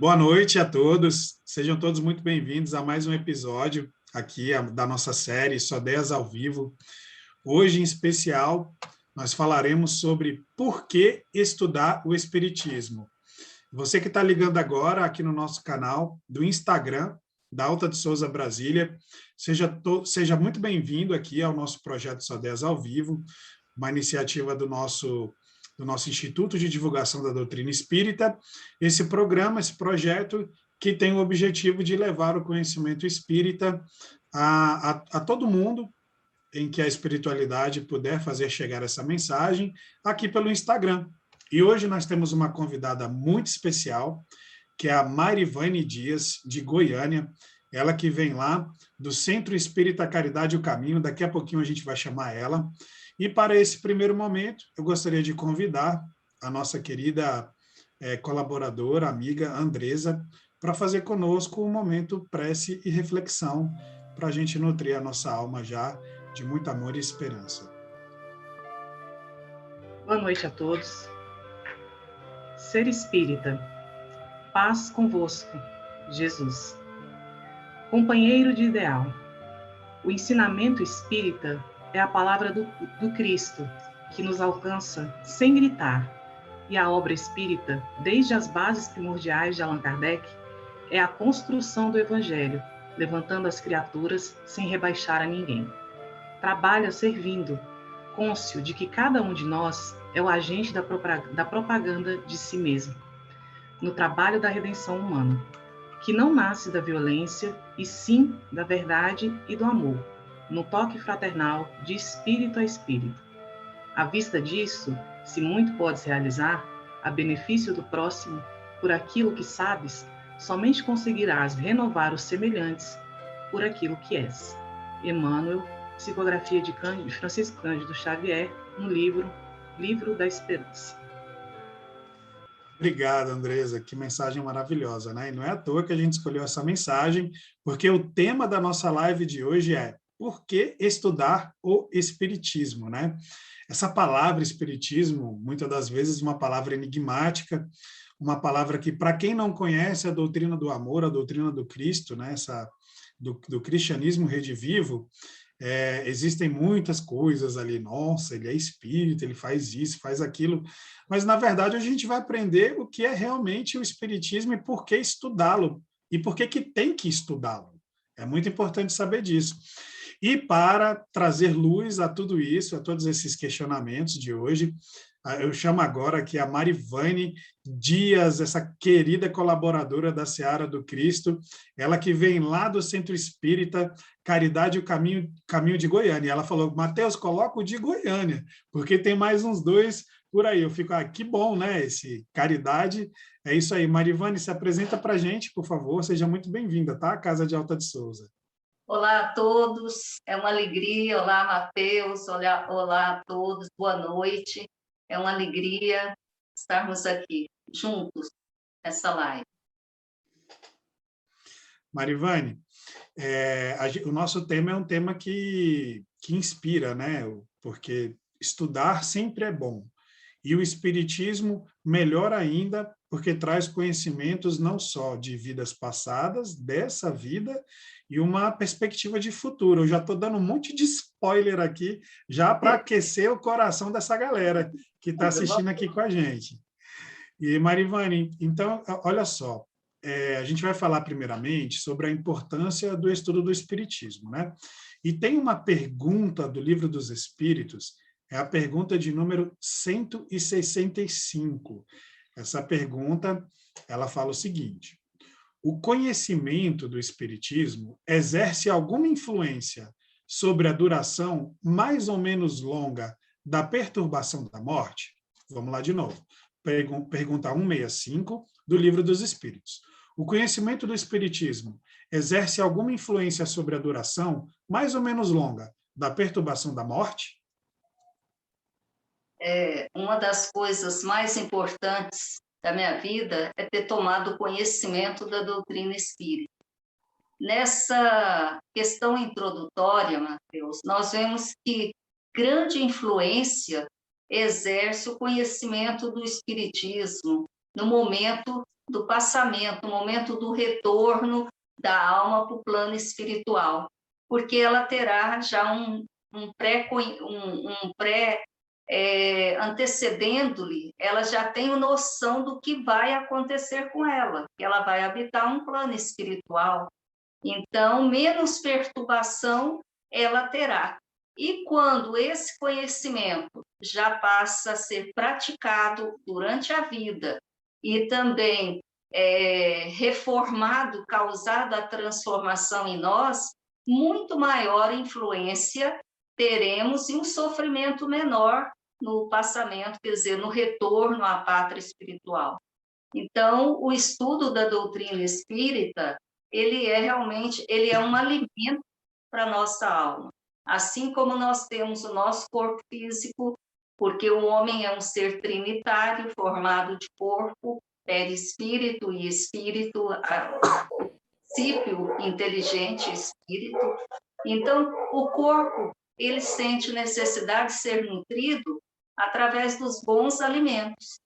Boa noite a todos, sejam todos muito bem-vindos a mais um episódio aqui da nossa série Só 10 ao Vivo. Hoje, em especial, nós falaremos sobre por que estudar o Espiritismo. Você que está ligando agora aqui no nosso canal do Instagram, da Alta de Souza Brasília, seja muito bem-vindo aqui ao nosso projeto Só 10 ao Vivo, uma iniciativa do nosso Instituto de Divulgação da Doutrina Espírita. Esse projeto que tem o objetivo de levar o conhecimento espírita a todo mundo em que a espiritualidade puder fazer chegar essa mensagem aqui pelo Instagram. E hoje nós temos uma convidada muito especial, que é a Marivane Dias, de Goiânia, ela que vem lá do Centro Espírita Caridade e o Caminho, daqui a pouquinho a gente vai chamar ela. E para esse primeiro momento, eu gostaria de convidar a nossa querida colaboradora, amiga Andresa, para fazer conosco um momento prece e reflexão, para a gente nutrir a nossa alma já de muito amor e esperança. Boa noite a todos. Ser espírita, paz convosco, Jesus. Companheiro de ideal, o ensinamento espírita é a palavra do Cristo, que nos alcança sem gritar, e a obra espírita, desde as bases primordiais de Allan Kardec, é a construção do Evangelho, levantando as criaturas sem rebaixar a ninguém. Trabalha servindo, cônscio de que cada um de nós é o agente da propaganda de si mesmo, no trabalho da redenção humana, que não nasce da violência, e sim da verdade e do amor, no toque fraternal de espírito a espírito. À vista disso, se muito podes realizar, a benefício do próximo, por aquilo que sabes, somente conseguirás renovar os semelhantes por aquilo que és. Emmanuel, psicografia de Francisco Cândido Xavier, no Livro da Esperança. Obrigado, Andresa, que mensagem maravilhosa, né? E não é à toa que a gente escolheu essa mensagem, porque o tema da nossa live de hoje é por que estudar o Espiritismo, né? Essa palavra Espiritismo, muitas das vezes, uma palavra enigmática, uma palavra que, para quem não conhece a doutrina do amor, a doutrina do Cristo, né? Do cristianismo redivivo, existem muitas coisas ali, nossa, ele é espírita, ele faz isso, faz aquilo, mas na verdade a gente vai aprender o que é realmente o espiritismo e por que estudá-lo, e por que tem que estudá-lo. É muito importante saber disso. E para trazer luz a tudo isso, a todos esses questionamentos de hoje, eu chamo agora aqui a Marivane Dias, essa querida colaboradora da Seara do Cristo, ela que vem lá do Centro Espírita Caridade e o Caminho de Goiânia. Ela falou, Mateus, coloca o de Goiânia, porque tem mais uns dois por aí. Eu fico, que bom, né? Esse Caridade. É isso aí. Marivane, se apresenta para a gente, por favor. Seja muito bem-vinda, tá? Casa de Alta de Souza. Olá a todos, é uma alegria. Olá, Mateus. Olá a todos, boa noite. É uma alegria estarmos aqui juntos nessa live. Marivane, o nosso tema é um tema que inspira, né? Porque estudar sempre é bom. E o Espiritismo, melhor ainda, porque traz conhecimentos não só de vidas passadas, dessa vida, e uma perspectiva de futuro. Eu já estou dando um monte de spoiler aqui, já para aquecer o coração dessa galera que está assistindo aqui com a gente. E, Marivane, então, olha só, a gente vai falar primeiramente sobre a importância do estudo do Espiritismo, né? E tem uma pergunta do Livro dos Espíritos, é a pergunta de número 165. Essa pergunta, ela fala o seguinte: o conhecimento do Espiritismo exerce alguma influência sobre a duração mais ou menos longa da perturbação da morte? Vamos lá de novo. Pergunta 165 do Livro dos Espíritos. O conhecimento do Espiritismo exerce alguma influência sobre a duração mais ou menos longa da perturbação da morte? Uma das coisas mais importantes da minha vida é ter tomado conhecimento da doutrina espírita. Nessa questão introdutória, Mateus, nós vemos que grande influência exerce o conhecimento do espiritismo no momento do passamento, o momento do retorno da alma para o plano espiritual, porque ela terá já um pré antecedendo-lhe, ela já tem noção do que vai acontecer com ela, que ela vai habitar um plano espiritual. Então, menos perturbação ela terá. E quando esse conhecimento já passa a ser praticado durante a vida e também reformado, causado a transformação em nós, muito maior influência teremos e um sofrimento menor no passamento, quer dizer, no retorno à pátria espiritual. Então, o estudo da doutrina espírita, ele é um alimento para a nossa alma. Assim como nós temos o nosso corpo físico, porque o homem é um ser trinitário, formado de corpo, perispírito e espírito, princípio inteligente, espírito. Então, o corpo, ele sente necessidade de ser nutrido através dos bons alimentos.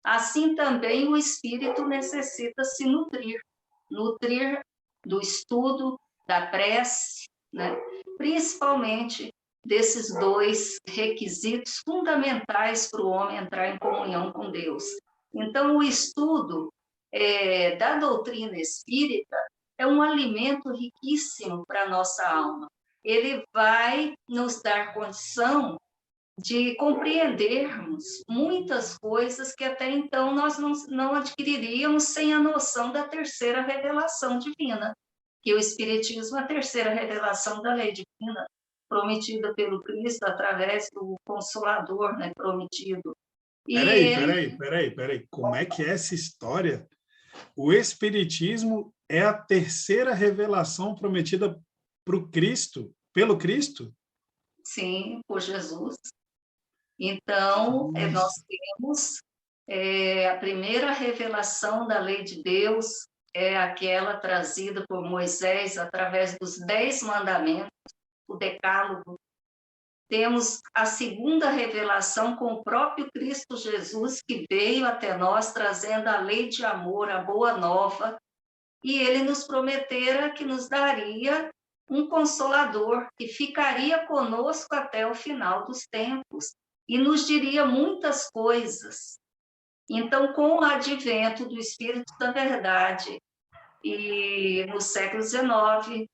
Assim também o espírito necessita se nutrir do estudo, da prece, né? Principalmente desses dois requisitos fundamentais para o homem entrar em comunhão com Deus. Então, o estudo da doutrina espírita é um alimento riquíssimo para a nossa alma. Ele vai nos dar condição de compreendermos muitas coisas que até então nós não adquiriríamos sem a noção da terceira revelação divina, que o Espiritismo é a terceira revelação da lei divina, prometida pelo Cristo através do Consolador, né, prometido. Peraí. Como é que é essa história? O Espiritismo é a terceira revelação prometida pelo Cristo? Sim, por Jesus. Então, nós temos a primeira revelação da lei de Deus, é aquela trazida por Moisés através dos 10 mandamentos, o Decálogo. Temos a segunda revelação com o próprio Cristo Jesus, que veio até nós trazendo a lei de amor, a boa nova, e ele nos prometera que nos daria um consolador, que ficaria conosco até o final dos tempos, e nos diria muitas coisas. Então, com o advento do Espírito da Verdade, e no século XIX,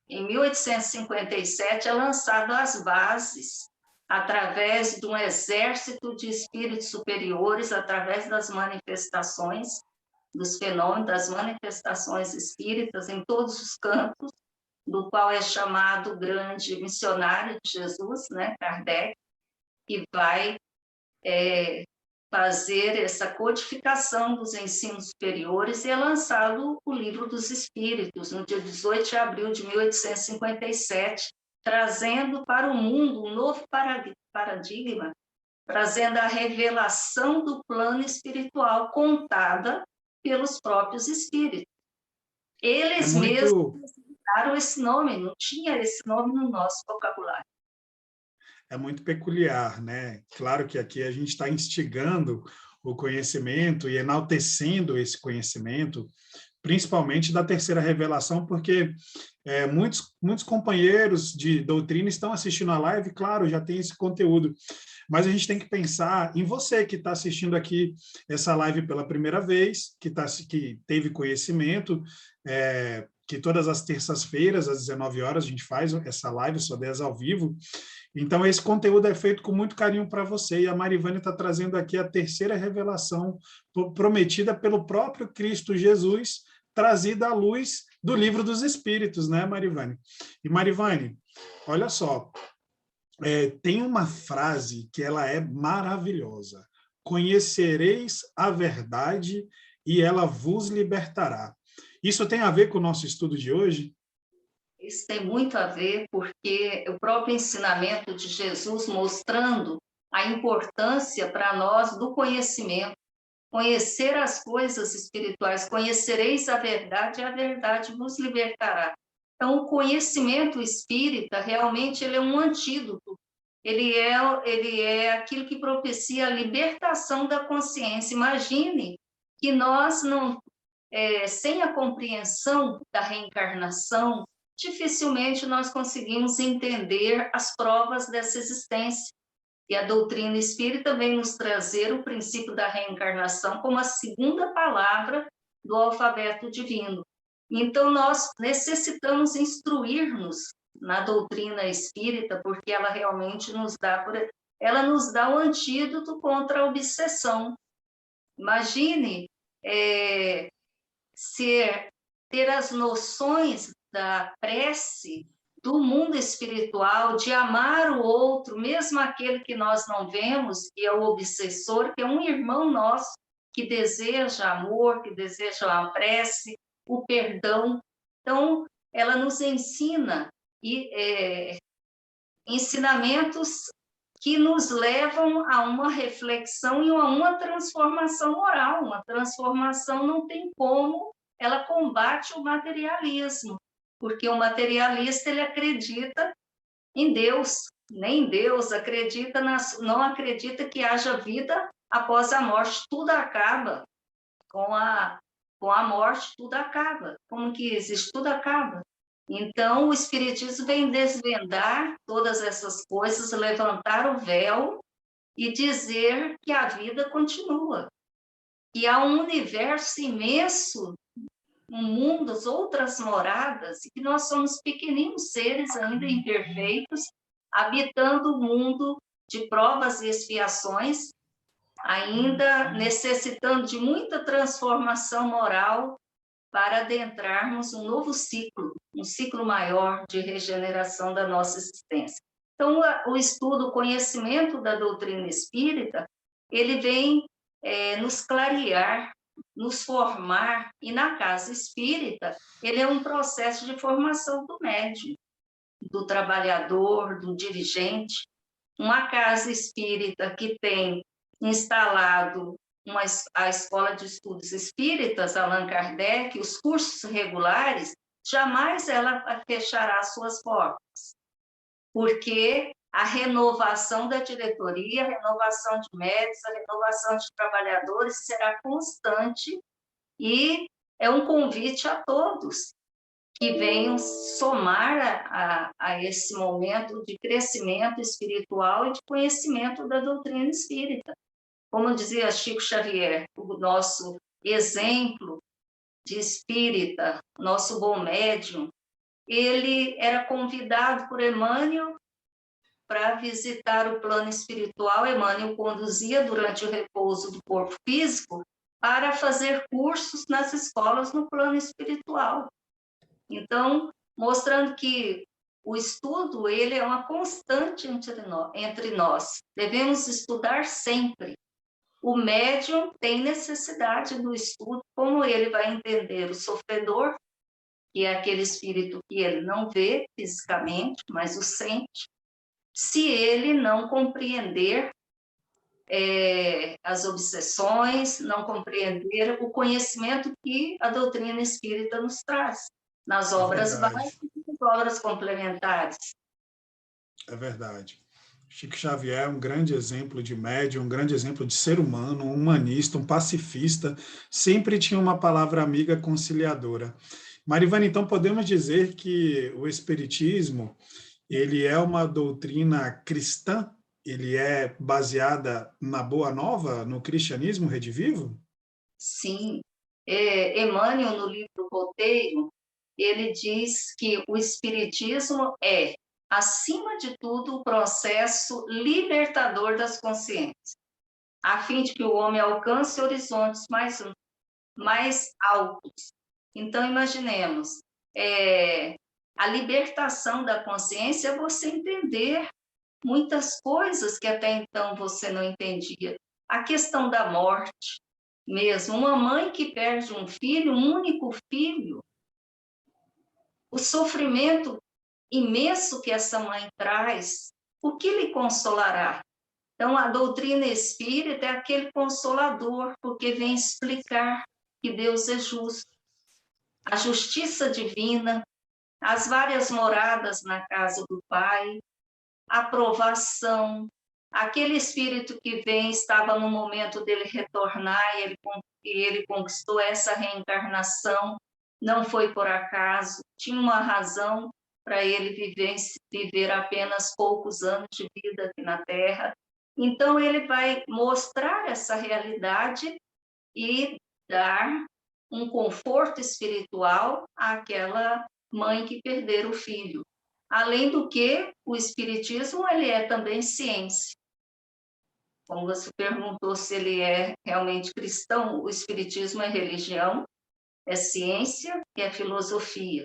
em 1857, é lançado as bases, através de um exército de espíritos superiores, através das manifestações, dos fenômenos, das manifestações espíritas em todos os campos, do qual é chamado o grande missionário de Jesus, né, Kardec, que vai fazer essa codificação dos ensinos superiores, e é lançado o Livro dos Espíritos, no dia 18 de abril de 1857, trazendo para o mundo um novo paradigma, trazendo a revelação do plano espiritual contada pelos próprios espíritos. Eles mesmos daram esse nome, não tinha esse nome no nosso vocabulário. É muito peculiar, né? Claro que aqui a gente está instigando o conhecimento e enaltecendo esse conhecimento, principalmente da terceira revelação, porque muitos companheiros de doutrina estão assistindo a live, claro, já tem esse conteúdo, mas a gente tem que pensar em você que está assistindo aqui essa live pela primeira vez, que teve conhecimento, que todas as terças-feiras, às 19 horas, a gente faz essa live, só 10 ao vivo. Então, esse conteúdo é feito com muito carinho para você, e a Marivânia está trazendo aqui a terceira revelação prometida pelo próprio Cristo Jesus, trazida à luz do Livro dos Espíritos, né, Marivânia? E, Marivânia, olha só, tem uma frase que ela é maravilhosa: conhecereis a verdade e ela vos libertará. Isso tem a ver com o nosso estudo de hoje? Isso tem muito a ver, porque o próprio ensinamento de Jesus mostrando a importância para nós do conhecimento, conhecer as coisas espirituais, conhecereis a verdade e a verdade vos libertará. Então, o conhecimento espírita, realmente, ele é um antídoto, ele é aquilo que propicia a libertação da consciência. Imagine que nós não, sem a compreensão da reencarnação, dificilmente nós conseguimos entender as provas dessa existência. E a doutrina espírita vem nos trazer o princípio da reencarnação como a segunda palavra do alfabeto divino. Então, nós necessitamos instruir-nos na doutrina espírita, porque ela realmente nos dá, o antídoto contra a obsessão. Imagine ter as noções da prece, do mundo espiritual, de amar o outro, mesmo aquele que nós não vemos, que é o obsessor, que é um irmão nosso, que deseja amor, que deseja a prece, o perdão. Então, ela nos ensina ensinamentos que nos levam a uma reflexão e a uma transformação moral. Uma transformação não tem como, ela combate o materialismo, porque o materialista ele acredita em Deus, nem Deus acredita, não acredita que haja vida após a morte, tudo acaba. Com a morte, tudo acaba. Como que existe? Tudo acaba. Então, o Espiritismo vem desvendar todas essas coisas, levantar o véu e dizer que a vida continua. E há um universo imenso, um mundo, outras moradas, e que nós somos pequeninos seres ainda imperfeitos, habitando o mundo de provas e expiações, ainda necessitando de muita transformação moral para adentrarmos um novo ciclo, um ciclo maior de regeneração da nossa existência. Então, o estudo, o conhecimento da doutrina espírita, ele vem nos clarear, nos formar, e na casa espírita, ele é um processo de formação do médium, do trabalhador, do dirigente. Uma casa espírita que tem instalado a Escola de Estudos Espíritas, Allan Kardec, os cursos regulares, jamais ela fechará suas portas, porque a renovação da diretoria, a renovação de médicos, a renovação de trabalhadores será constante, e é um convite a todos que venham somar a esse momento de crescimento espiritual e de conhecimento da doutrina espírita. Como dizia Chico Xavier, o nosso exemplo de espírita, nosso bom médium, ele era convidado por Emmanuel para visitar o plano espiritual. Emmanuel conduzia durante o repouso do corpo físico para fazer cursos nas escolas no plano espiritual. Então, mostrando que o estudo ele é uma constante entre nós. Devemos estudar sempre. O médium tem necessidade do estudo, como ele vai entender o sofredor, que é aquele espírito que ele não vê fisicamente, mas o sente, se ele não compreender as obsessões, não compreender o conhecimento que a doutrina espírita nos traz, nas obras básicas e nas obras complementares. É verdade. Chico Xavier é um grande exemplo de médium, um grande exemplo de ser humano, um humanista, um pacifista, sempre tinha uma palavra amiga conciliadora. Marivane, então podemos dizer que o Espiritismo, ele é uma doutrina cristã? Ele é baseada na Boa Nova, no cristianismo redivivo? Sim. Emmanuel, no livro Roteiro, ele diz que o Espiritismo é, acima de tudo, o processo libertador das consciências, a fim de que o homem alcance horizontes mais altos. Então, imaginemos, a libertação da consciência é você entender muitas coisas que até então você não entendia. A questão da morte mesmo, uma mãe que perde um filho, um único filho, o sofrimento imenso que essa mãe traz, o que lhe consolará? Então, a doutrina espírita é aquele consolador, porque vem explicar que Deus é justo, a justiça divina, as várias moradas na casa do Pai, a provação, Aquele espírito que vem estava no momento dele retornar e ele conquistou essa reencarnação, não foi por acaso, tinha uma razão para ele viver apenas poucos anos de vida aqui na Terra. Então, ele vai mostrar essa realidade e dar um conforto espiritual àquela mãe que perdeu o filho. Além do que, o espiritismo ele é também ciência. Como você perguntou se ele é realmente cristão, o espiritismo é religião, é ciência e é filosofia.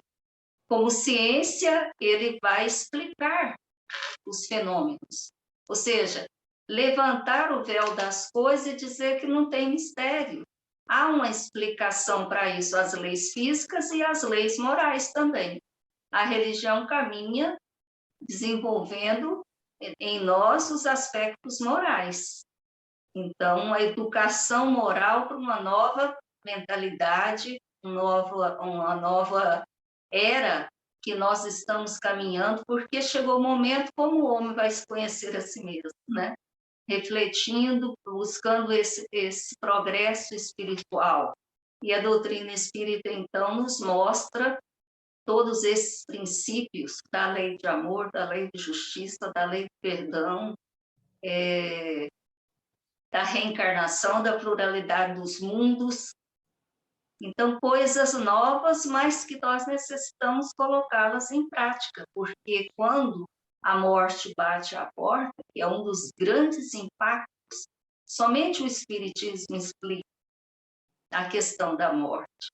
Como ciência, ele vai explicar os fenômenos. Ou seja, levantar o véu das coisas e dizer que não tem mistério. Há uma explicação para isso, as leis físicas e as leis morais também. A religião caminha desenvolvendo em nós os aspectos morais. Então, a educação moral para uma nova mentalidade, uma nova era que nós estamos caminhando, porque chegou o momento como o homem vai se conhecer a si mesmo, né? Refletindo, buscando esse progresso espiritual. E a doutrina espírita, então, nos mostra todos esses princípios da lei de amor, da lei de justiça, da lei de perdão, da reencarnação, da pluralidade dos mundos. Então, coisas novas, mas que nós necessitamos colocá-las em prática, porque quando a morte bate à porta, que é um dos grandes impactos, somente o Espiritismo explica a questão da morte.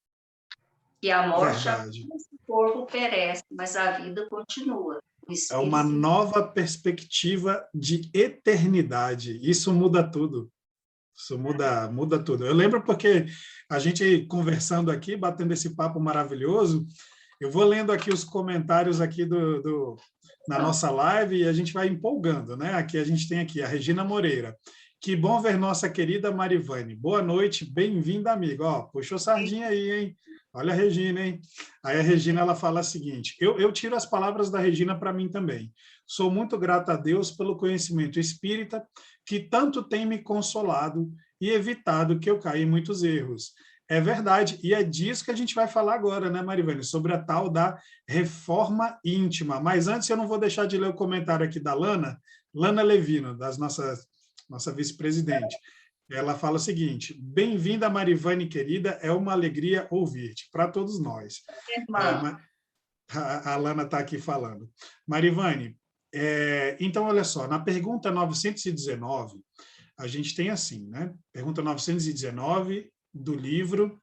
Que a morte, o corpo perece, mas a vida continua. É uma nova perspectiva de eternidade. Isso muda tudo. Isso muda tudo. Eu lembro porque a gente conversando aqui, batendo esse papo maravilhoso, eu vou lendo aqui os comentários aqui na nossa live e a gente vai empolgando, né? Aqui a gente tem aqui a Regina Moreira. Que bom ver nossa querida Marivane. Boa noite, bem-vinda, amiga. Ó, puxou sardinha aí, hein? Olha a Regina, hein? Aí a Regina ela fala o seguinte: eu tiro as palavras da Regina para mim também. Sou muito grata a Deus pelo conhecimento espírita que tanto tem me consolado e evitado que eu caia em muitos erros. É verdade, e é disso que a gente vai falar agora, né, Marivane? Sobre a tal da reforma íntima. Mas antes eu não vou deixar de ler o comentário aqui da Lana Levino, nossa vice-presidente. Ela fala o seguinte: bem-vinda, Marivane, querida, é uma alegria ouvir-te, para todos nós. A Lana está aqui falando. Marivane, então, olha só, na pergunta 919, a gente tem assim, né? Pergunta 919 do livro,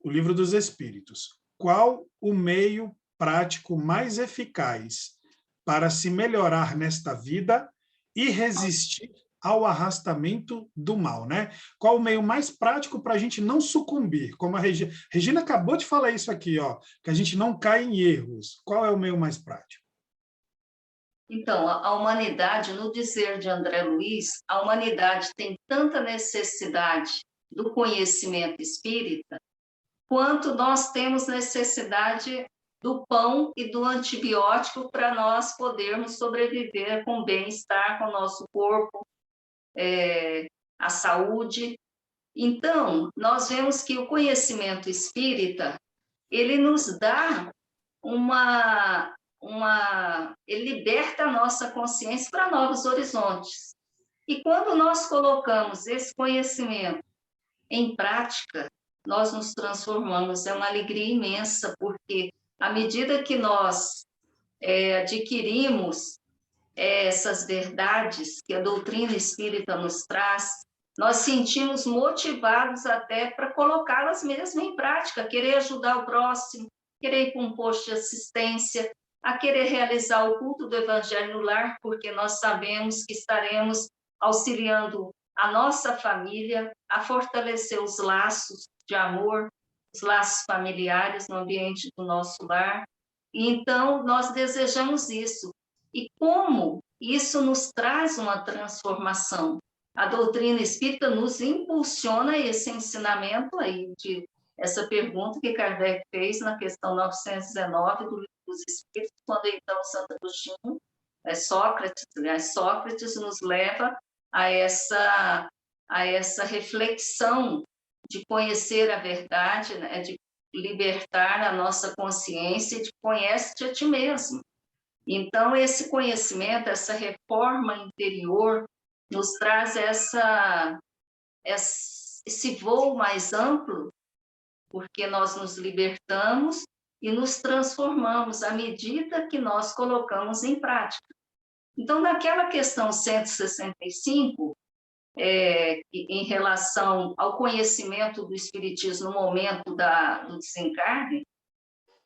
o Livro dos Espíritos. Qual o meio prático mais eficaz para se melhorar nesta vida e resistir ao arrastamento do mal, né? Qual o meio mais prático para a gente não sucumbir? Como a Regina acabou de falar isso aqui, ó, que a gente não cai em erros. Qual é o meio mais prático? Então, a humanidade, no dizer de André Luiz, a humanidade tem tanta necessidade do conhecimento espírita, quanto nós temos necessidade do pão e do antibiótico para nós podermos sobreviver com bem-estar, com o nosso corpo, a saúde. Então, nós vemos que o conhecimento espírita, ele nos dá ele liberta a nossa consciência para novos horizontes. E quando nós colocamos esse conhecimento em prática, nós nos transformamos. É uma alegria imensa, porque à medida que nós adquirimos essas verdades que a doutrina espírita nos traz, nós sentimos motivados até para colocá-las mesmo em prática, querer ajudar o próximo, querer ir para um posto de assistência, a querer realizar o culto do Evangelho no lar, porque nós sabemos que estaremos auxiliando a nossa família a fortalecer os laços de amor, os laços familiares no ambiente do nosso lar. E então, nós desejamos isso. E como isso nos traz uma transformação? A doutrina espírita nos impulsiona a esse ensinamento aí, essa pergunta que Kardec fez na questão 919 do Livro dos Espíritos, quando então Santo Agostinho Sócrates, aliás, Sócrates nos leva a essa reflexão de conhecer a verdade, né? De libertar a nossa consciência, de conhece-te a ti mesmo. Então, esse conhecimento, essa reforma interior, nos traz esse voo mais amplo, porque nós nos libertamos e nos transformamos à medida que nós colocamos em prática. Então, naquela questão 165, em relação ao conhecimento do Espiritismo no momento do desencarne,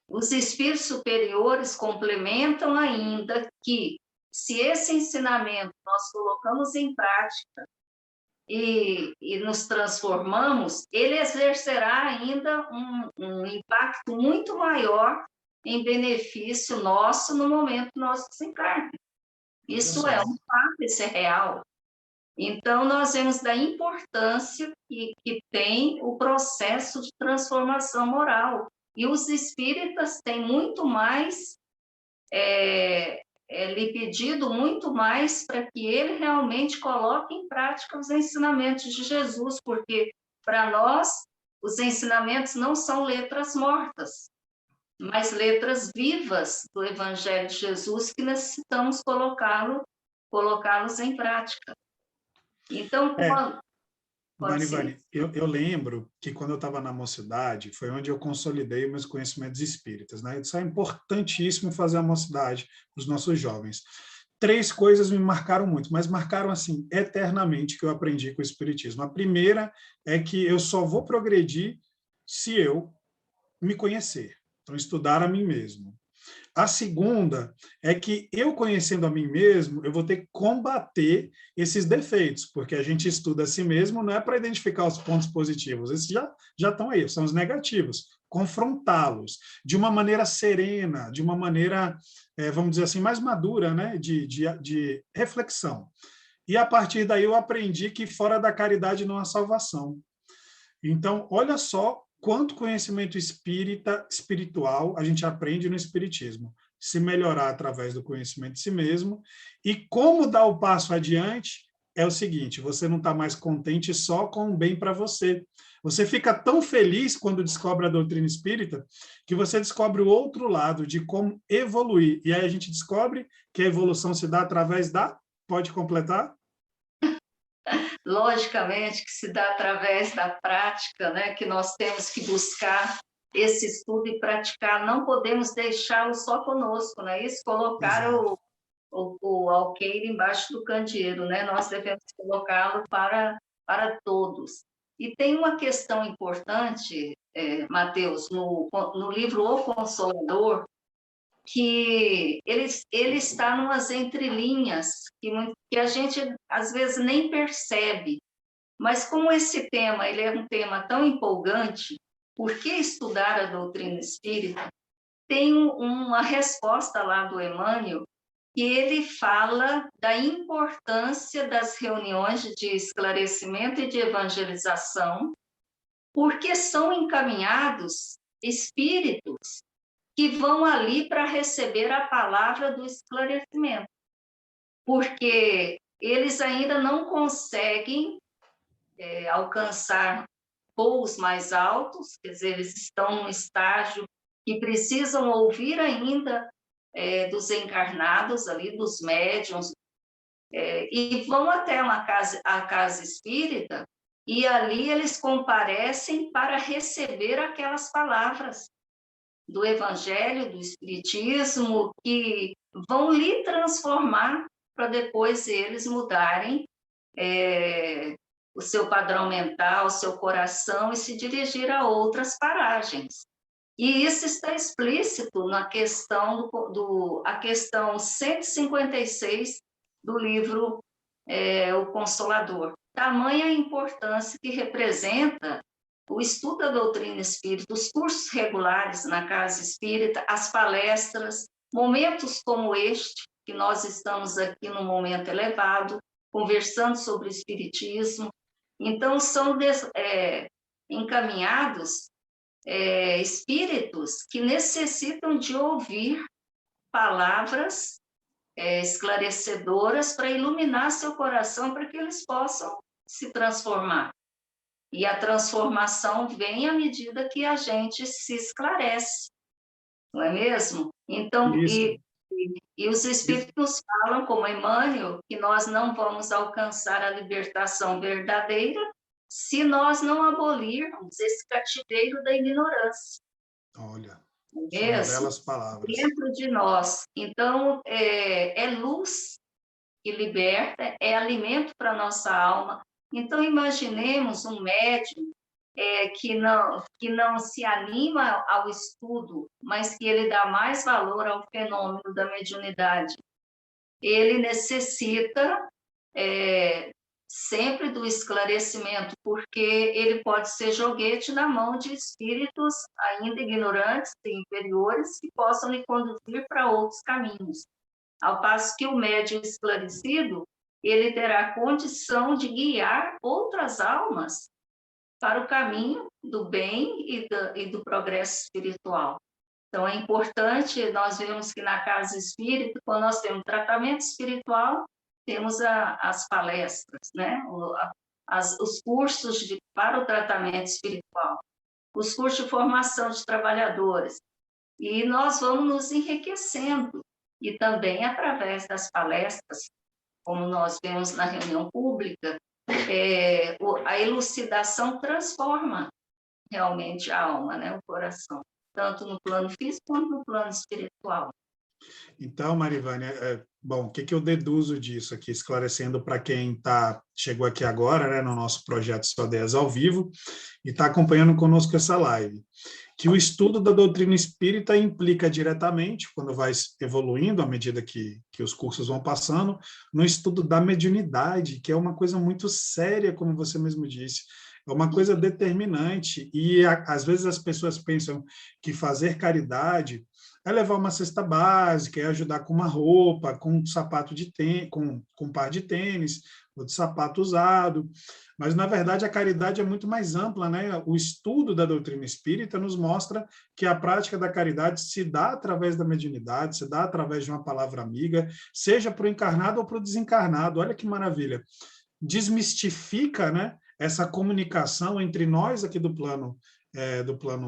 os espíritos superiores complementam ainda que, se esse ensinamento nós colocamos em prática e nos transformamos, ele exercerá ainda um impacto muito maior em benefício nosso no momento do nosso desencarne. Isso é um fato, isso é real. Então, nós vemos da importância que tem o processo de transformação moral. E os espíritas têm muito mais, lhe pedido muito mais para que ele realmente coloque em prática os ensinamentos de Jesus, porque para nós os ensinamentos não são letras mortas, mas letras vivas do Evangelho de Jesus que necessitamos colocá-los em prática. Então, Vani, eu lembro que quando eu estava na mocidade, foi onde eu consolidei meus conhecimentos espíritas, né? Isso é importantíssimo fazer a mocidade para os nossos jovens. 3 coisas me marcaram muito, mas marcaram, assim, eternamente, que eu aprendi com o Espiritismo. A primeira é que eu só vou progredir se eu me conhecer, então estudar a mim mesmo. A segunda é que eu conhecendo a mim mesmo, eu vou ter que combater esses defeitos, porque a gente estuda a si mesmo não é para identificar os pontos positivos, esses já estão aí, são os negativos, confrontá-los de uma maneira serena, de uma maneira, vamos dizer assim, mais madura, né? de reflexão. E a partir daí eu aprendi que fora da caridade não há salvação. Então, olha só quanto conhecimento espiritual a gente aprende no Espiritismo. Se melhorar através do conhecimento de si mesmo. E como dar o passo adiante é o seguinte, você não está mais contente só com o bem para você. Você fica tão feliz quando descobre a doutrina espírita que você descobre o outro lado de como evoluir. E aí a gente descobre que a evolução se dá através da... Pode completar? Logicamente que se dá através da prática, né, que nós temos que buscar esse estudo e praticar, não podemos deixá-lo só conosco, né? Isso, colocar o alqueire embaixo do candeeiro, né? Nós devemos colocá-lo para todos. E tem uma questão importante, Mateus, no livro O Consolador, que ele está em umas entrelinhas que a gente às vezes nem percebe, mas como esse tema ele é um tema tão empolgante, por que estudar a doutrina espírita? Tem uma resposta lá do Emmanuel que ele fala da importância das reuniões de esclarecimento e de evangelização, porque são encaminhados espíritos que vão ali para receber a palavra do esclarecimento, porque eles ainda não conseguem alcançar voos mais altos, quer dizer, eles estão num estágio que precisam ouvir ainda dos encarnados ali, dos médiuns, e vão até a casa espírita, e ali eles comparecem para receber aquelas palavras do Evangelho, do Espiritismo, que vão lhe transformar para depois eles mudarem o seu padrão mental, o seu coração e se dirigir a outras paragens. E isso está explícito na questão a questão 156 do livro O Consolador. Tamanha a importância que representa o estudo da doutrina espírita, os cursos regulares na casa espírita, as palestras, momentos como este, que nós estamos aqui num momento elevado, conversando sobre o espiritismo. Então, são encaminhados espíritos que necessitam de ouvir palavras esclarecedoras para iluminar seu coração para que eles possam se transformar. E a transformação vem à medida que a gente se esclarece, não é mesmo? Então, e os Espíritos nos falam, como Emmanuel, que nós não vamos alcançar a libertação verdadeira se nós não abolirmos esse cativeiro da ignorância. Olha, Mesmo, são belas palavras. dentro de nós. Então, é luz que liberta, é alimento para a nossa alma. Então, imaginemos um médium que não se anima ao estudo, mas que ele dá mais valor ao fenômeno da mediunidade. Ele necessita sempre do esclarecimento, porque ele pode ser joguete na mão de espíritos ainda ignorantes e inferiores que possam lhe conduzir para outros caminhos. Ao passo que o médium esclarecido, ele terá condição de guiar outras almas para o caminho do bem e do progresso espiritual. Então, é importante, nós vemos que na casa espírita, quando nós temos tratamento espiritual, temos as palestras, né? Os cursos para o tratamento espiritual, os cursos de formação de trabalhadores. E nós vamos nos enriquecendo, e também através das palestras, como nós vemos na reunião pública, a elucidação transforma realmente a alma, né? O coração, tanto no plano físico quanto no plano espiritual. Então, Marivânia, bom, o que eu deduzo disso aqui, esclarecendo para quem chegou aqui agora, né, no nosso projeto Só 10 ao vivo, e está acompanhando conosco essa live, que o estudo da doutrina espírita implica diretamente, quando vai evoluindo, à medida que os cursos vão passando, no estudo da mediunidade, que é uma coisa muito séria, como você mesmo disse, é uma coisa determinante, e às vezes as pessoas pensam que fazer caridade é levar uma cesta básica, é ajudar com uma roupa, com um sapato de tênis, com um par de tênis, ou de sapato usado. Mas, na verdade, a caridade é muito mais ampla, né? O estudo da doutrina espírita nos mostra que a prática da caridade se dá através da mediunidade, se dá através de uma palavra amiga, seja para o encarnado ou para o desencarnado. Olha que maravilha. Desmistifica, né, essa comunicação entre nós aqui do plano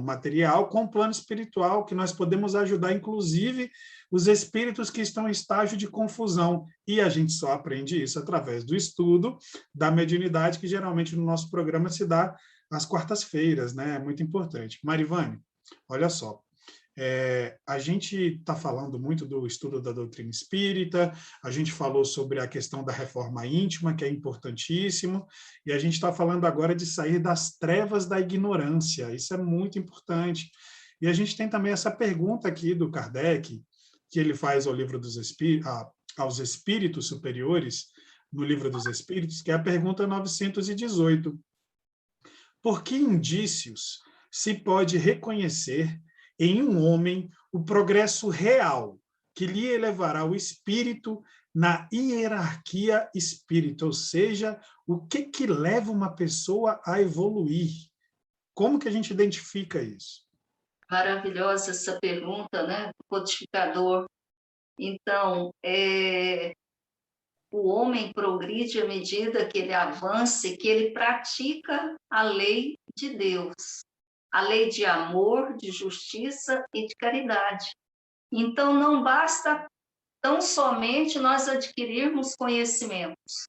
material com o plano espiritual, que nós podemos ajudar, inclusive, os espíritos que estão em estágio de confusão. E a gente só aprende isso através do estudo da mediunidade, que geralmente no nosso programa se dá às quartas-feiras, né? É muito importante. Marivânia, olha só. A gente está falando muito do estudo da doutrina espírita, a gente falou sobre a questão da reforma íntima, que é importantíssimo, e a gente está falando agora de sair das trevas da ignorância, isso é muito importante. E a gente tem também essa pergunta aqui do Kardec, que ele faz ao livro dos aos espíritos superiores, no livro dos espíritos, que é a pergunta 918. Por que indícios se pode reconhecer em um homem o progresso real que lhe elevará o espírito na hierarquia espírita, ou seja, o que leva uma pessoa a evoluir? Como que a gente identifica isso? Maravilhosa essa pergunta, né, do codificador. Então, o homem progride à medida que ele avança e que ele pratica a lei de Deus, a lei de amor, de justiça e de caridade. Então, não basta tão somente nós adquirirmos conhecimentos,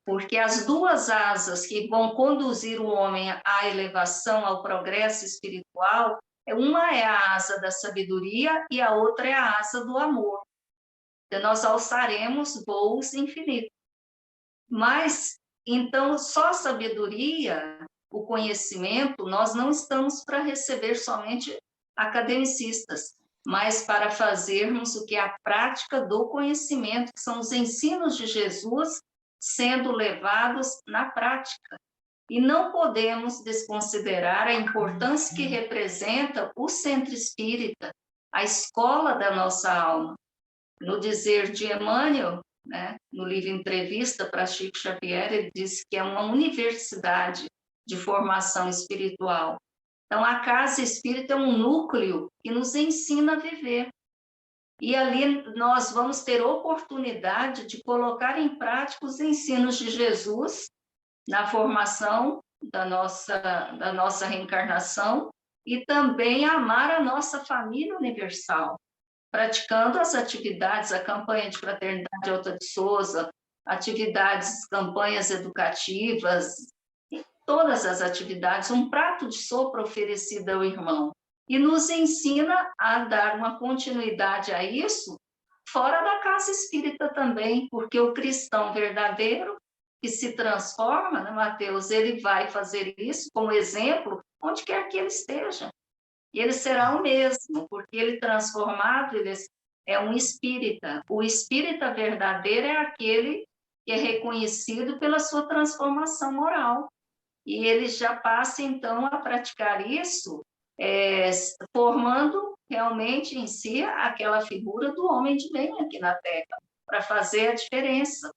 porque as duas asas que vão conduzir o homem à elevação, ao progresso espiritual, uma é a asa da sabedoria e a outra é a asa do amor. Então, nós alçaremos voos infinitos. Mas, então, só a sabedoria, o conhecimento, nós não estamos para receber somente academicistas, mas para fazermos o que é a prática do conhecimento, que são os ensinos de Jesus sendo levados na prática. E não podemos desconsiderar a importância que representa o centro espírita, a escola da nossa alma. No dizer de Emmanuel, né, no livro Entrevista para Chico Xavier, ele diz que é uma universidade de formação espiritual. Então, a casa espírita é um núcleo que nos ensina a viver. E ali nós vamos ter oportunidade de colocar em prática os ensinos de Jesus na formação da nossa reencarnação e também amar a nossa família universal, praticando as atividades, a campanha de fraternidade Alta de Souza, atividades, campanhas educativas, todas as atividades, um prato de sopa oferecido ao irmão. E nos ensina a dar uma continuidade a isso fora da casa espírita também, porque o cristão verdadeiro que se transforma, né, Mateus, ele vai fazer isso como exemplo onde quer que ele esteja. E ele será o mesmo, porque ele transformado, ele é um espírita. O espírita verdadeiro é aquele que é reconhecido pela sua transformação moral. E ele já passa, então, a praticar isso, formando realmente em si aquela figura do homem de bem aqui na Terra, para fazer a diferença.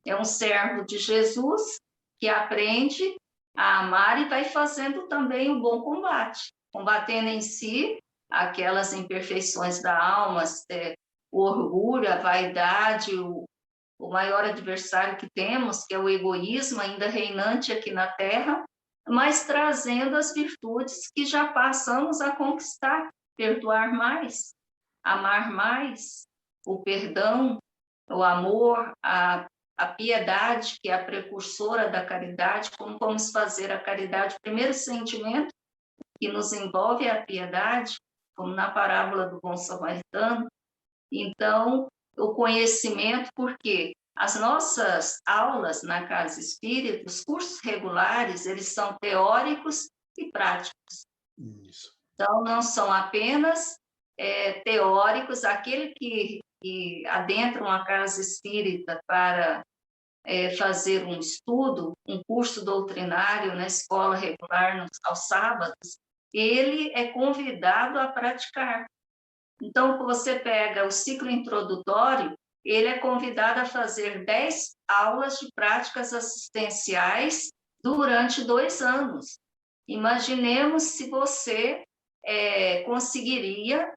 É um servo de Jesus que aprende a amar e vai fazendo também o bom combate, combatendo em si aquelas imperfeições da alma, o orgulho, a vaidade, o maior adversário que temos, que é o egoísmo, ainda reinante aqui na Terra, mas trazendo as virtudes que já passamos a conquistar, perdoar mais, amar mais, o perdão, o amor, a piedade, que é a precursora da caridade, como vamos fazer a caridade, o primeiro sentimento que nos envolve é a piedade, como na parábola do bom samaritano. Então, o conhecimento, porque as nossas aulas na Casa Espírita, os cursos regulares, eles são teóricos e práticos. Isso. Então, não são apenas teóricos, aquele que adentra uma Casa Espírita para fazer um estudo, um curso doutrinário na escola regular aos sábados, ele é convidado a praticar. Então, você pega o ciclo introdutório, ele é convidado a fazer 10 aulas de práticas assistenciais durante 2 anos. Imaginemos se você conseguiria,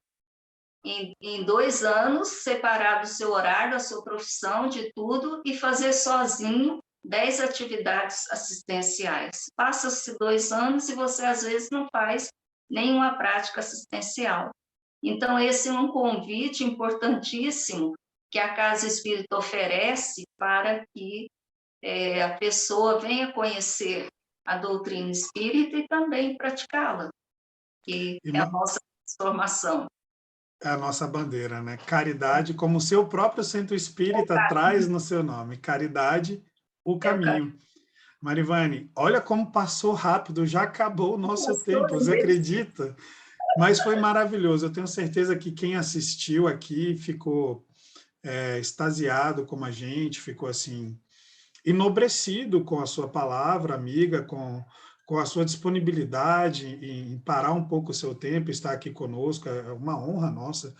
em 2 anos, separar do seu horário, da sua profissão, de tudo, e fazer sozinho 10 atividades assistenciais. Passa-se 2 anos e você, às vezes, não faz nenhuma prática assistencial. Então, esse é um convite importantíssimo que a Casa Espírita oferece para que a pessoa venha conhecer a doutrina espírita e também praticá-la, que é a nossa transformação. É a nossa bandeira, né? Caridade, como o seu próprio centro espírita traz no seu nome. Caridade, o caminho. Marivane, olha como passou rápido, já acabou o nosso tempo, você acredita? Mas foi maravilhoso. Eu tenho certeza que quem assistiu aqui ficou extasiado como a gente, ficou assim, enobrecido com a sua palavra, amiga, com a sua disponibilidade em parar um pouco o seu tempo, estar aqui conosco. É uma honra nossa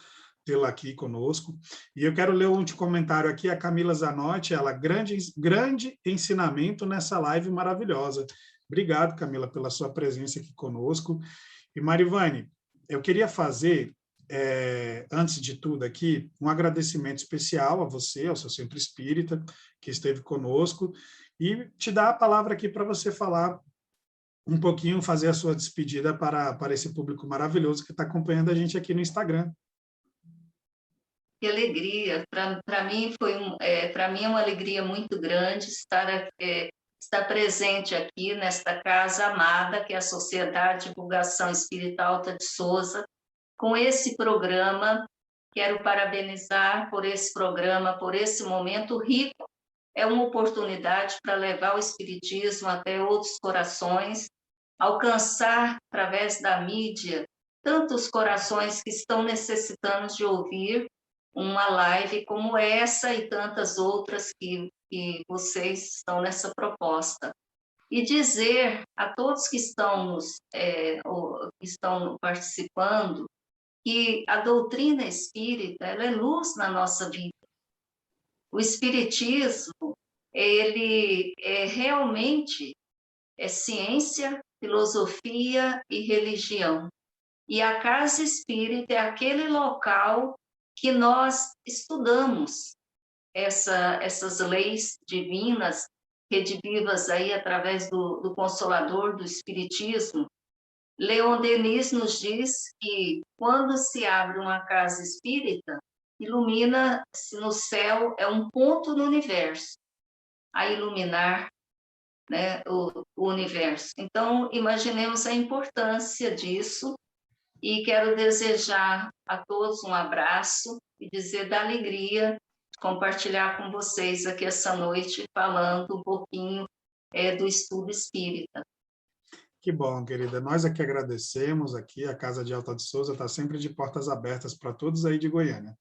tê-la aqui conosco. E eu quero ler um comentário aqui, a Camila Zanotti, ela, grande ensinamento nessa live maravilhosa. Obrigado, Camila, pela sua presença aqui conosco. E Marivane, eu queria fazer, antes de tudo aqui, um agradecimento especial a você, ao seu Centro Espírita, que esteve conosco, e te dar a palavra aqui para você falar um pouquinho, fazer a sua despedida para esse público maravilhoso que está acompanhando a gente aqui no Instagram. Que alegria! Para mim para mim é uma alegria muito grande estar presente aqui nesta casa amada, que é a Sociedade de Divulgação Espírita Alta de Souza, com esse programa. Quero parabenizar por esse programa, por esse momento rico. É uma oportunidade para levar o Espiritismo até outros corações, alcançar, através da mídia, tantos corações que estão necessitando de ouvir uma live como essa e tantas outras que vocês estão nessa proposta. E dizer a todos que estão participando que a doutrina espírita, ela é luz na nossa vida. O espiritismo, ele realmente é ciência, filosofia e religião. E a casa espírita é aquele local que nós estudamos essas leis divinas, redivivas aí através do Consolador, do Espiritismo. Leon Denis nos diz que quando se abre uma casa espírita, ilumina-se no céu, é um ponto no universo, a iluminar, né, o universo. Então, imaginemos a importância disso, e quero desejar a todos um abraço e dizer da alegria de compartilhar com vocês aqui essa noite, falando um pouquinho do estudo espírita. Que bom, querida. Nós aqui agradecemos, aqui a Casa de Alta de Souza está sempre de portas abertas para todos aí de Goiânia.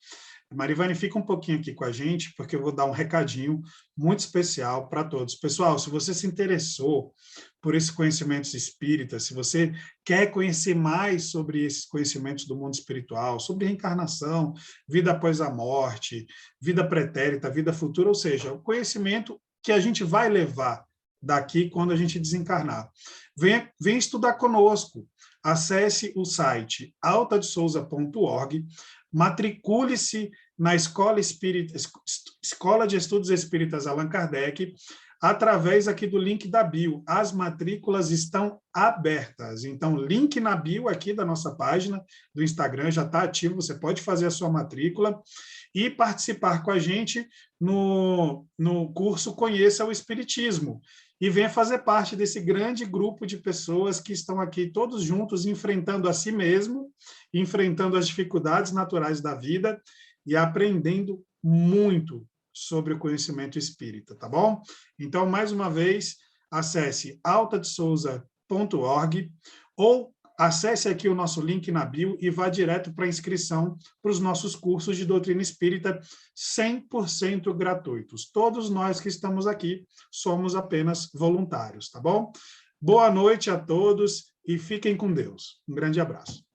Marivane, fica um pouquinho aqui com a gente, porque eu vou dar um recadinho muito especial para todos. Pessoal, se você se interessou por esses conhecimentos espíritas, se você quer conhecer mais sobre esses conhecimentos do mundo espiritual, sobre reencarnação, vida após a morte, vida pretérita, vida futura, ou seja, o conhecimento que a gente vai levar daqui quando a gente desencarnar. Venha estudar conosco. Acesse o site altadesouza.org, matricule-se na Escola de Estudos Espíritas Allan Kardec, através aqui do link da bio. As matrículas estão abertas. Então, link na bio aqui da nossa página do Instagram já está ativo, você pode fazer a sua matrícula e participar com a gente no curso Conheça o Espiritismo. E venha fazer parte desse grande grupo de pessoas que estão aqui todos juntos, enfrentando a si mesmo, enfrentando as dificuldades naturais da vida e aprendendo muito sobre o conhecimento espírita, tá bom? Então, mais uma vez, acesse altadesouza.org ou acesse aqui o nosso link na bio e vá direto para a inscrição para os nossos cursos de doutrina espírita 100% gratuitos. Todos nós que estamos aqui somos apenas voluntários, tá bom? Boa noite a todos e fiquem com Deus. Um grande abraço.